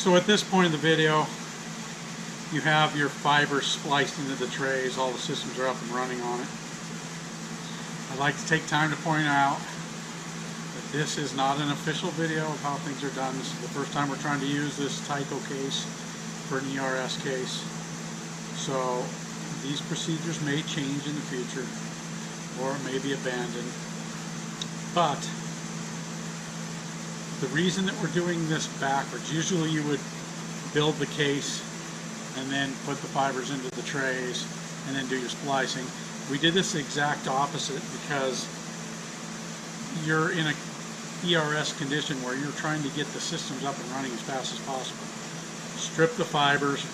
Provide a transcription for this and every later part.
So at this point in the video, you have your fibers spliced into the trays. All the systems are up and running on it. I'd like to take time to point out that this is not an official video of how things are done. This is the first time we're trying to use this Tyco case for an ERS case. So these procedures may change in the future or may be abandoned. But the reason that we're doing this backwards, usually you would build the case and then put the fibers into the trays and then do your splicing. We did this exact opposite because you're in a ERS condition where you're trying to get the systems up and running as fast as possible. Strip the fibers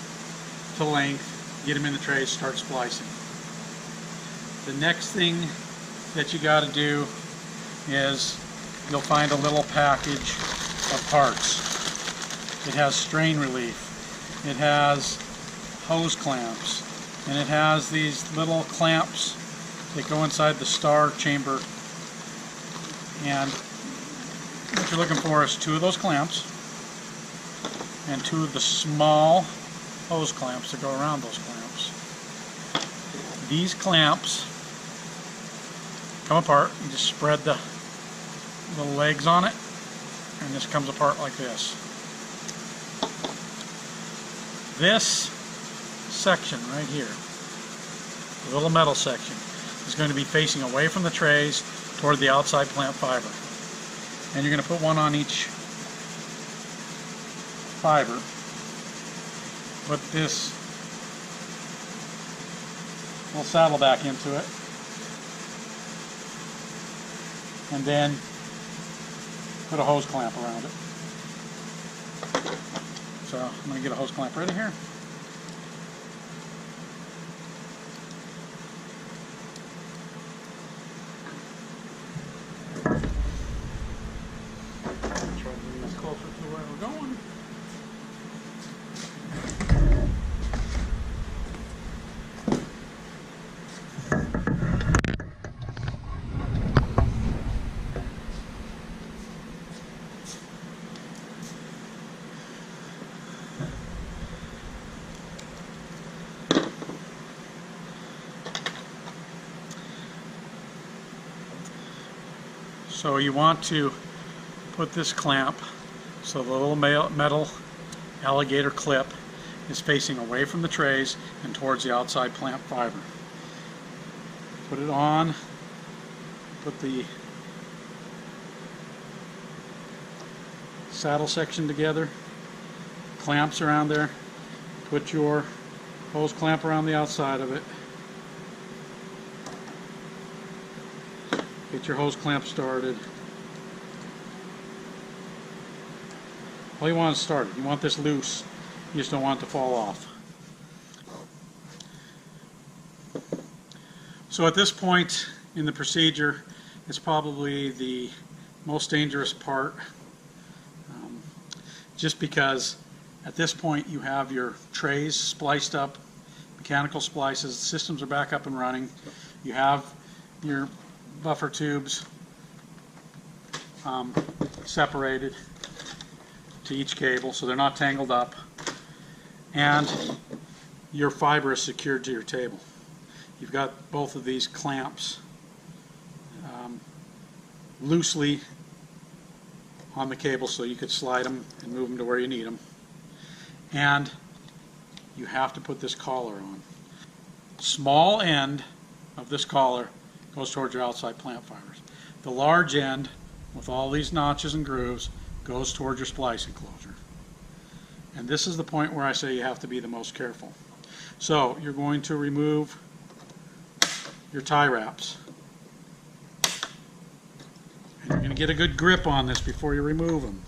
to length, get them in the trays, start splicing. The next thing that you got to do is you'll find a little package of parts. It has strain relief, it has hose clamps, and it has these little clamps that go inside the star chamber. And what you're looking for is 2 of those clamps and 2 of the small hose clamps that go around those clamps. These clamps come apart. You just spread the legs on it, and this comes apart like this. This section right here, the little metal section, is going to be facing away from the trays toward the outside plant fiber. And you're going to put one on each fiber. Put this little saddle back into it, and then put a hose clamp around it. So I'm going to get a hose clamp ready here. Try to bring this closer to where we're going. So you want to put this clamp so the little metal alligator clip is facing away from the trays and towards the outside plant fiber. Put it on, put the saddle section together, clamps around there, put your hose clamp around the outside of it. Get your hose clamp started. All you want is started. You want this loose. You just don't want it to fall off. So at this point in the procedure, it's probably the most dangerous part, just because at this point you have your trays spliced up, mechanical splices, systems are back up and running. You have your buffer tubes separated to each cable so they're not tangled up, and your fiber is secured to your table. You've got both of these clamps loosely on the cable so you could slide them and move them to where you need them, and you have to put this collar on. Small end of this collar goes towards your outside plant fibers. The large end, with all these notches and grooves, goes towards your splice enclosure. And this is the point where I say you have to be the most careful. So you're going to remove your tie wraps. And you're going to get a good grip on this before you remove them.